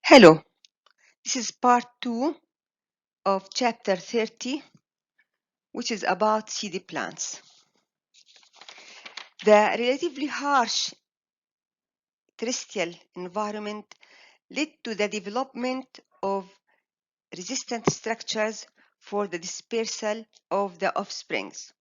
Hello, this is part 2 of chapter 30, which is about seed plants. The relatively harsh terrestrial environment led to the development of resistant structures for the dispersal of the offsprings.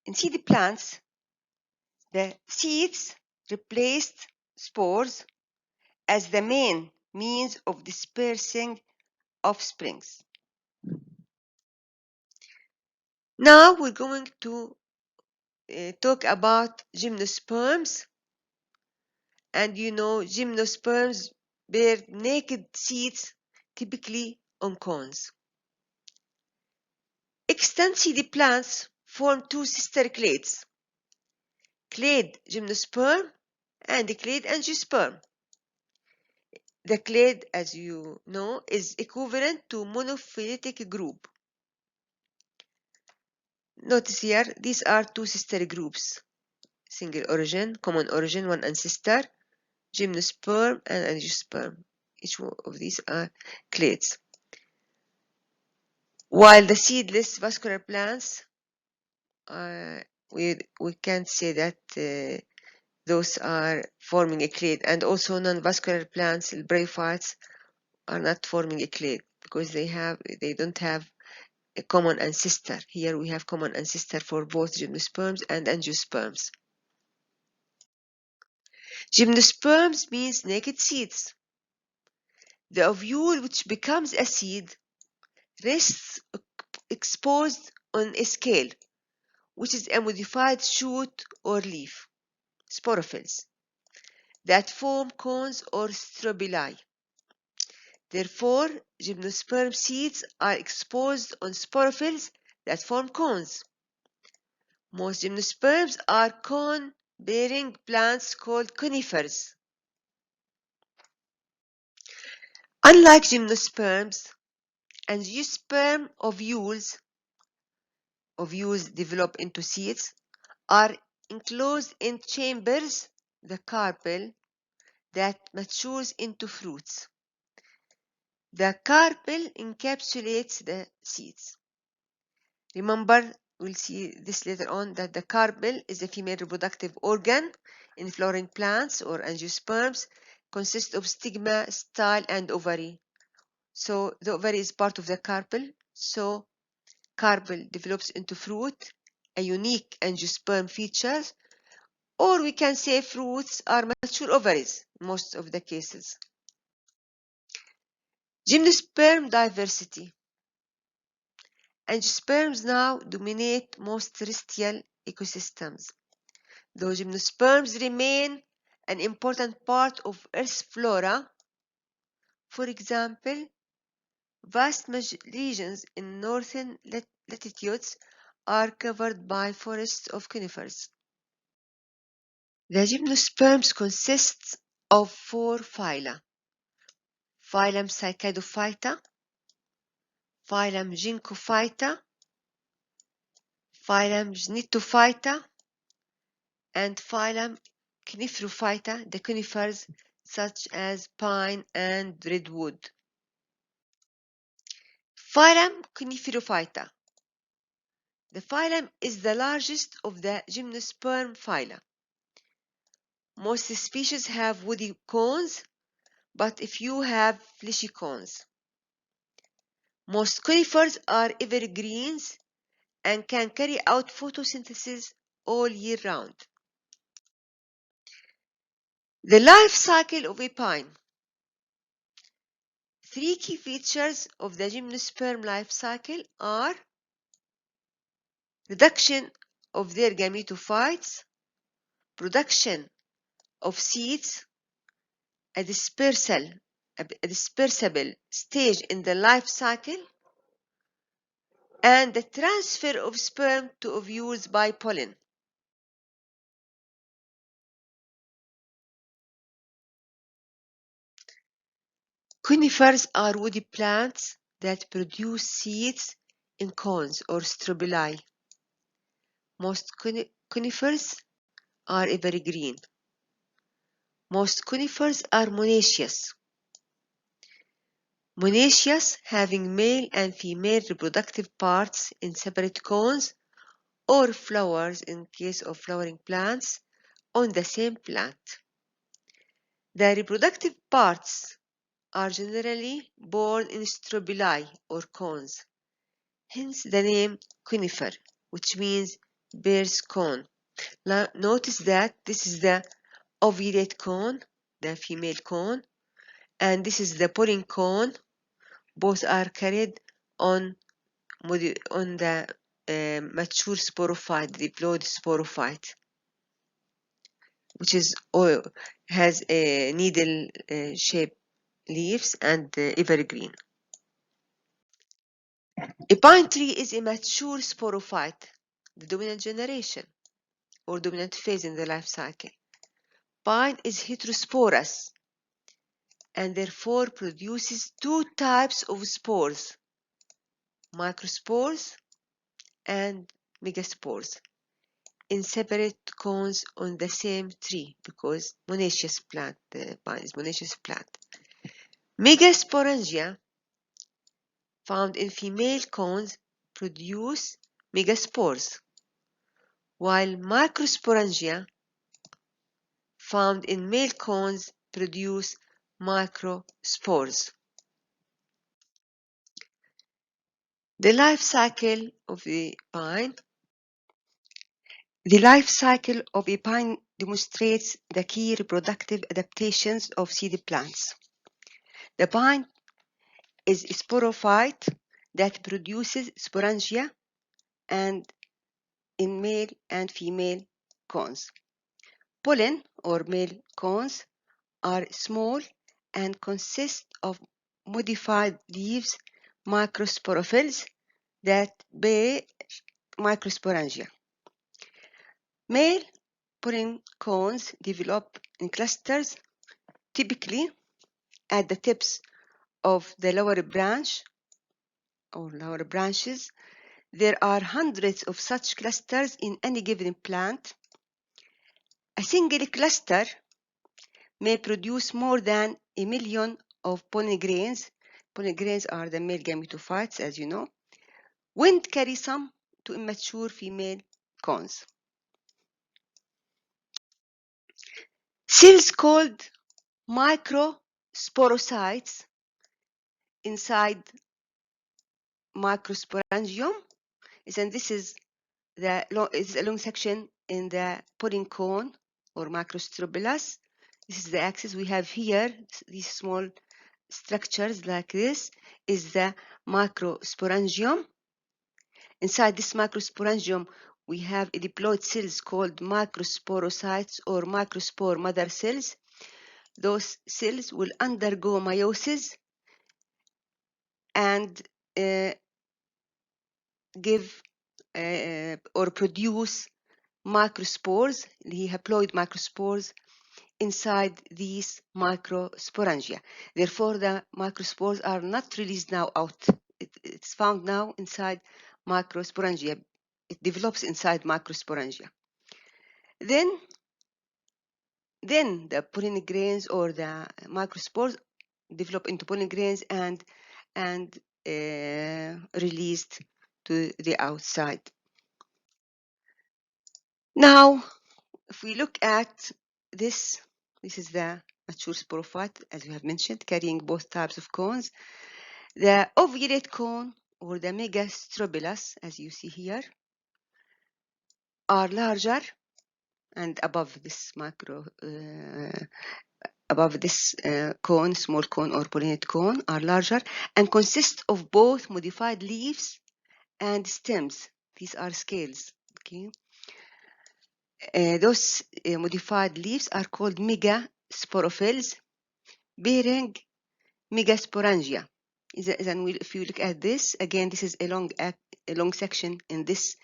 In seed plants, the seeds replaced spores as the main means of dispersing offsprings. Now we're going to talk about gymnosperms. And gymnosperms bear naked seeds, typically on cones. Extant seed plants form two sister clades, clade gymnosperm and clade angiosperm. The clade, as you know, is equivalent to monophyletic group. Notice here, these are two sister groups, single origin, common origin, one ancestor, gymnosperm and angiosperm. Each one of these are clades. While the seedless vascular plants, we can't say that those are forming a clade, and also non-vascular plants, bryophytes, are not forming a clade because they don't have a common ancestor. Here we have common ancestor for both gymnosperms and angiosperms. Gymnosperms means naked seeds. The ovule, which becomes a seed, rests exposed on a scale, which is a modified shoot or leaf, sporophylls, that form cones or strobili. Therefore, gymnosperm seeds are exposed on sporophylls that form cones. Most gymnosperms are cone-bearing plants called conifers. Unlike gymnosperms, angiosperm ovules develop into seeds, are enclosed in chambers, the carpel, that matures into fruits. The carpel encapsulates the seeds. Remember, we'll see this later on, that the carpel is a female reproductive organ in flowering plants or angiosperms, consists of stigma, style, and ovary. So the ovary is part of the carpel. So carpel develops into fruit, a unique angiosperm feature, or we can say fruits are mature ovaries in most of the cases. Gymnosperm diversity. Angiosperms now dominate most terrestrial ecosystems, though gymnosperms remain an important part of Earth's flora. For example, vast regions in northern latitudes are covered by forests of conifers. The gymnosperms consists of 4 phyla: phylum Cycadophyta, phylum Ginkgophyta, phylum Gnetophyta, and phylum Coniferophyta, the conifers such as pine and redwood. Phylum Coniferophyta. The phylum is the largest of the gymnosperm phyla. Most species have woody cones, but a few have fleshy cones. Most conifers are evergreens and can carry out photosynthesis all year round. The life cycle of a pine. 3 key features of the gymnosperm life cycle are reduction of their gametophytes, production of seeds, a dispersable stage in the life cycle, and the transfer of sperm to ovules by pollen. Conifers are woody plants that produce seeds in cones or strobili. Most conifers are evergreen. Most conifers are monoecious. Monoecious, having male and female reproductive parts in separate cones or flowers in case of flowering plants on the same plant. The reproductive parts are generally born in strobili or cones, hence the name conifer, which means bear's cone. Now, notice that this is the ovulate cone, the female cone, and this is the pollen cone. Both are carried on the mature sporophyte, diploid sporophyte, which is has a needle shaped leaves and evergreen. A pine tree is a mature sporophyte, the dominant generation or dominant phase in the life cycle. Pine is heterosporous and therefore produces two types of spores, microspores and megaspores, in separate cones on the same tree because monoecious plant, the pine is monoecious plant. Megasporangia found in female cones produce megaspores, while microsporangia found in male cones produce microspores. The life cycle of the pine. The life cycle of a pine demonstrates the key reproductive adaptations of seed plants. The pine is a sporophyte that produces sporangia and in male and female cones. Pollen or male cones are small and consist of modified leaves, microsporophylls that bear microsporangia. Male pollen cones develop in clusters, typically at the tips of the lower branch or lower branches. There are hundreds of such clusters in any given plant. A single cluster may produce more than 1 million of pollen grains. Pollen grains are the male gametophytes, as you know. Wind carries some to immature female cones. Cells called microsporocytes inside microsporangium, and this is a long section in the pollen cone or microstrobilus. This is the axis we have here. These small structures like this is the microsporangium. Inside this microsporangium, we have diploid cells called microsporocytes or microspore mother cells. Those cells will undergo meiosis and give or produce microspores, the haploid microspores, inside these microsporangia. Therefore, the microspores are not released now out. It's found now inside microsporangia. It develops inside microsporangia. Then the pollen grains or the microspores develop into pollen grains and released to the outside. Now, if we look at this is the mature sporophyte, as we have mentioned, carrying both types of cones. The ovulate cone or the megastrobilus, as you see here, are larger and above this cone, small cone or pollinate cone, are larger and consist of both modified leaves and stems. These are scales. Okay. Those modified leaves are called megasporophylls, bearing megasporangia. If you look at this, again, this is a long section in this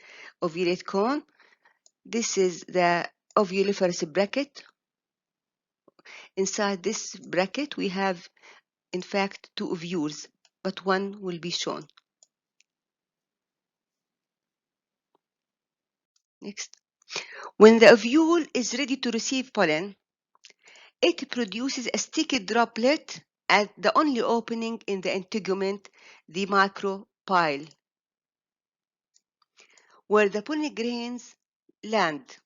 ovulate cone. This is the ovuliferous bracket. Inside this bracket, we have, in fact, two ovules, but one will be shown. Next. When the ovule is ready to receive pollen, it produces a sticky droplet at the only opening in the integument, the micropyle, where the pollen grains land.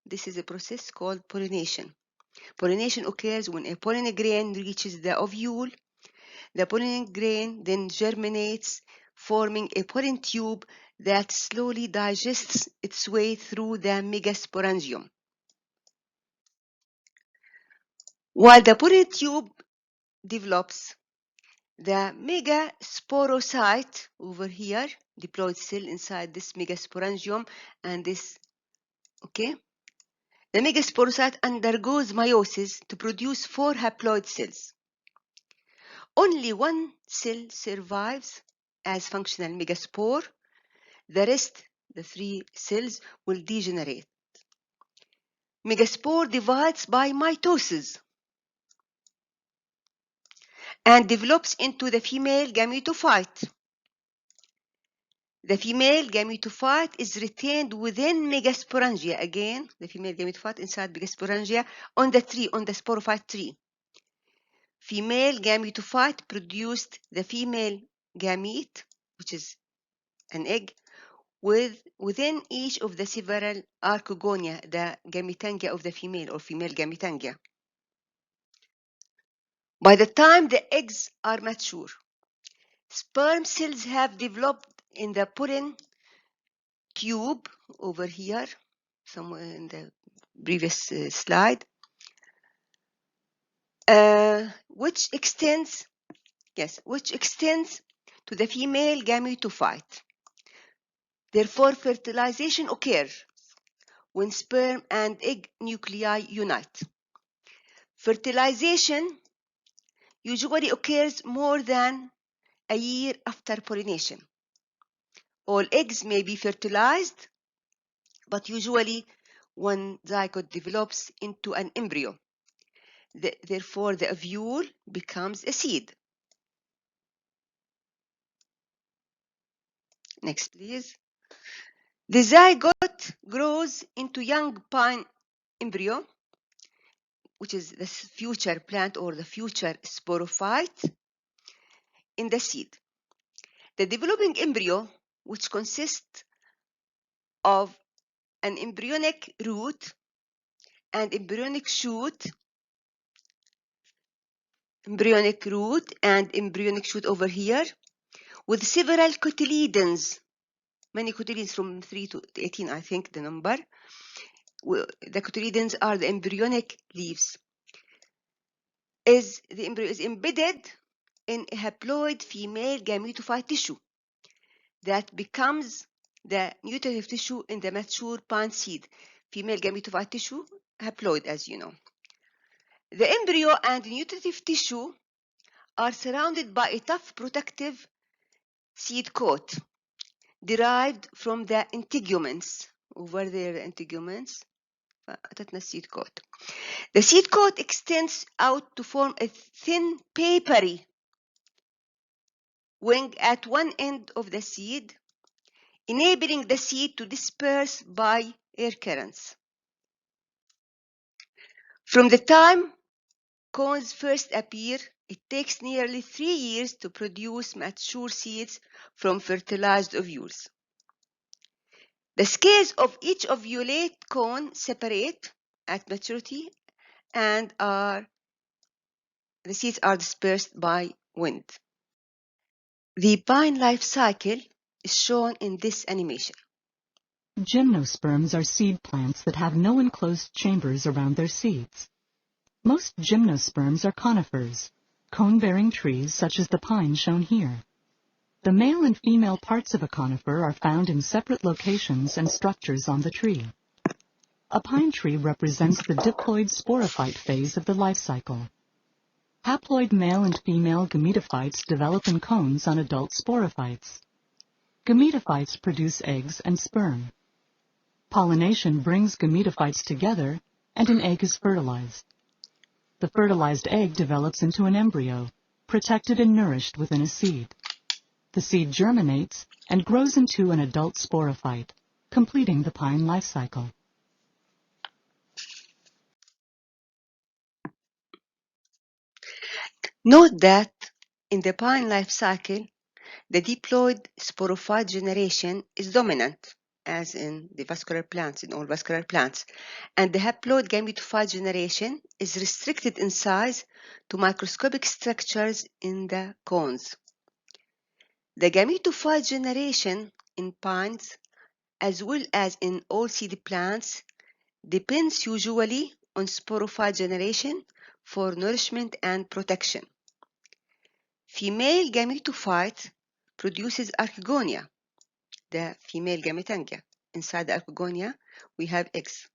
This is a process called pollination. Pollination occurs when a pollen grain reaches the ovule. The pollen grain then germinates, forming a pollen tube that slowly digests its way through the megasporangium. While the pollen tube develops, the megasporocyte over here, diploid cell inside this megasporangium, and this, okay? The megasporocyte undergoes meiosis to produce 4 haploid cells. Only one cell survives as functional megaspore. The rest, the 3 cells, will degenerate. Megaspore divides by mitosis and develops into the female gametophyte. The female gametophyte is retained within megasporangia. Again, the female gametophyte inside megasporangia on the tree, on the sporophyte tree. Female gametophyte produced the female gamete, which is an egg, within each of the several archegonia, the gametangia of the female or female gametangia. By the time the eggs are mature, sperm cells have developed in the pollen tube over here, somewhere in the previous slide, which extends to the female gametophyte. Therefore, fertilization occurs when sperm and egg nuclei unite. Fertilization usually occurs more than a year after pollination. All eggs may be fertilized, but usually one zygote develops into an embryo. Therefore, the ovule becomes a seed. Next, please. The zygote grows into young pine embryo, which is the future plant or the future sporophyte in the seed. The developing embryo, which consists of an embryonic root and embryonic shoot over here, with several cotyledons, many cotyledons from 3 to 18, I think the number. The cotyledons are the embryonic leaves. The embryo is embedded in a haploid female gametophyte tissue that becomes the nutritive tissue in the mature pine seed. Female gametophyte tissue, haploid, as you know. The embryo and nutritive tissue are surrounded by a tough protective seed coat derived from the integuments. Over there, the integuments. seed coat. The seed coat extends out to form a thin, papery wing at one end of the seed, enabling the seed to disperse by air currents. From the time cones first appear, it takes nearly 3 years to produce mature seeds from fertilized ovules. The scales of each ovulate cone separate at maturity and the seeds are dispersed by wind. The pine life cycle is shown in this animation. Gymnosperms are seed plants that have no enclosed chambers around their seeds. Most gymnosperms are conifers, cone-bearing trees such as the pine shown here. The male and female parts of a conifer are found in separate locations and structures on the tree. A pine tree represents the diploid sporophyte phase of the life cycle. Haploid male and female gametophytes develop in cones on adult sporophytes. Gametophytes produce eggs and sperm. Pollination brings gametophytes together, and an egg is fertilized. The fertilized egg develops into an embryo, protected and nourished within a seed. The seed germinates and grows into an adult sporophyte, completing the pine life cycle. Note that in the pine life cycle, the diploid sporophyte generation is dominant, as in the vascular plants, in all vascular plants, and the haploid gametophyte generation is restricted in size to microscopic structures in the cones. The gametophyte generation in pines, as well as in all seed plants, depends usually on sporophyte generation for nourishment and protection. Female gametophyte produces archegonia, the female gametangia. Inside the archegonia, we have eggs,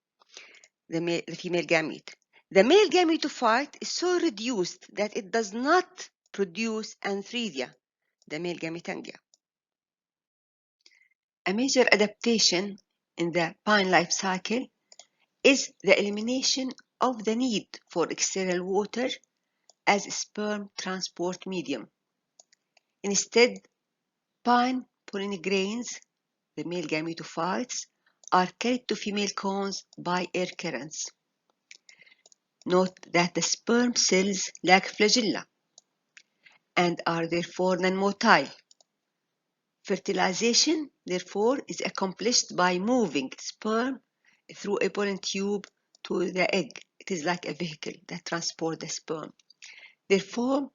the female gamete. The male gametophyte is so reduced that it does not produce antheridia, the male gametangia. A major adaptation in the pine life cycle is the elimination of the need for external water as a sperm transport medium. Instead, pine pollen grains, the male gametophytes, are carried to female cones by air currents. Note that the sperm cells lack flagella and are therefore non-motile. Fertilization, therefore, is accomplished by moving sperm through a pollen tube to the egg. It is like a vehicle that transports the sperm. Therefore,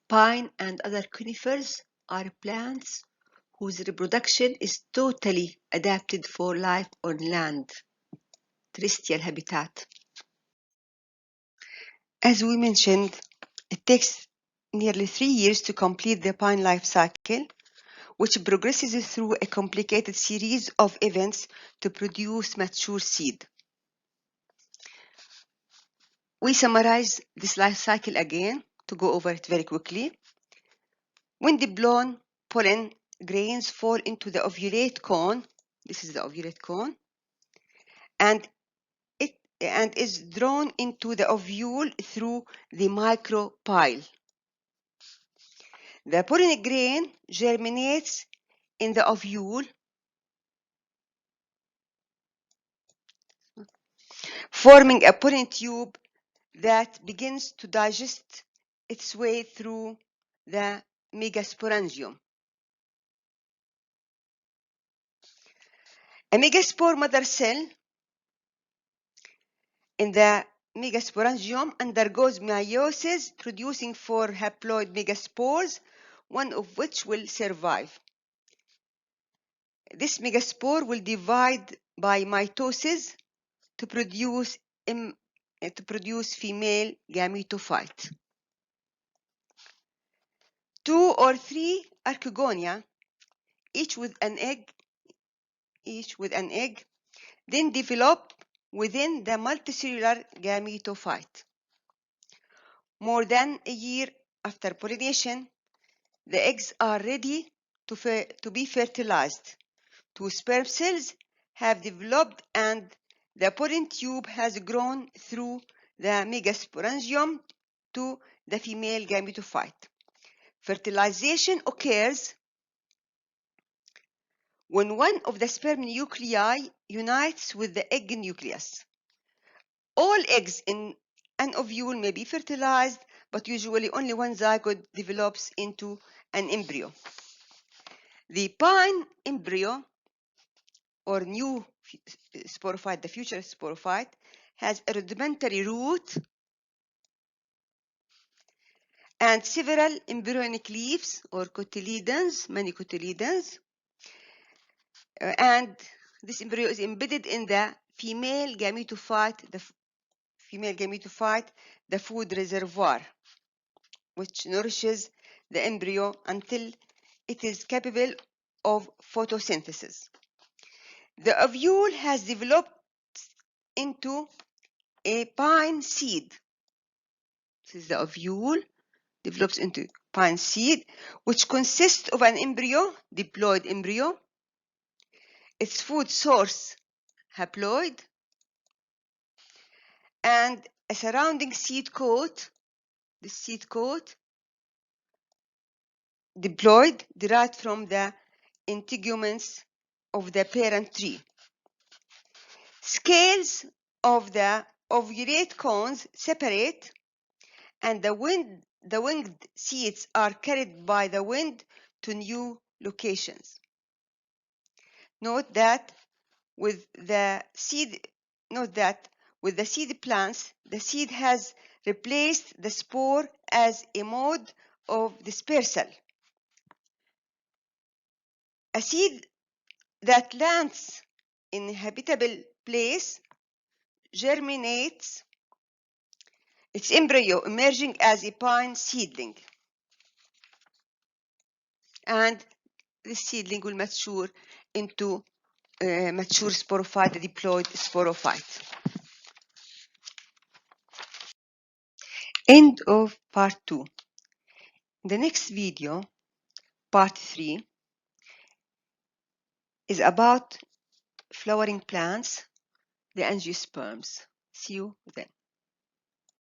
pine and other conifers are plants whose reproduction is totally adapted for life on land, terrestrial habitat. As we mentioned, it takes nearly 3 years to complete the pine life cycle, which progresses through a complicated series of events to produce mature seed. We summarize this life cycle again to go over it very quickly. Wind-blown pollen grains fall into the ovulate cone. This is the ovulate cone, and is drawn into the ovule through the micropyle. The pollen grain germinates in the ovule, forming a pollen tube that begins to digest its way through the megasporangium. A megaspore mother cell in the megasporangium undergoes meiosis, producing 4 haploid megaspores, one of which will survive. This megaspore will divide by mitosis to produce female gametophyte. 2 or 3 archegonia, each with an egg, then develop within the multicellular gametophyte. More than a year after pollination, the eggs are ready to be fertilized. 2 sperm cells have developed and the pollen tube has grown through the megasporangium to the female gametophyte. Fertilization occurs when one of the sperm nuclei unites with the egg nucleus. All eggs in an ovule may be fertilized, but usually only one zygote develops into an embryo. The pine embryo, or new sporophyte, the future sporophyte, has a rudimentary root and several embryonic leaves or cotyledons, many cotyledons, and this embryo is embedded in the female gametophyte, the food reservoir, which nourishes the embryo until it is capable of photosynthesis. The ovule has developed into a pine seed. This is the ovule, develops into pine seed, which consists of an embryo, diploid embryo, its food source, haploid, and a surrounding seed coat. The seed coat, diploid, derived from the integuments of the parent tree. Scales of the ovulate cones separate, and the wind the winged seeds are carried by the wind to new locations. Note that with the seed plants, the seed has replaced the spore as a mode of dispersal. A seed that lands in a habitable place germinates its embryo, emerging as a pine seedling. And this seedling will mature into mature sporophyte, diploid sporophyte. End of part 2. In the next video, part 3, is about flowering plants, the angiosperms. See you then.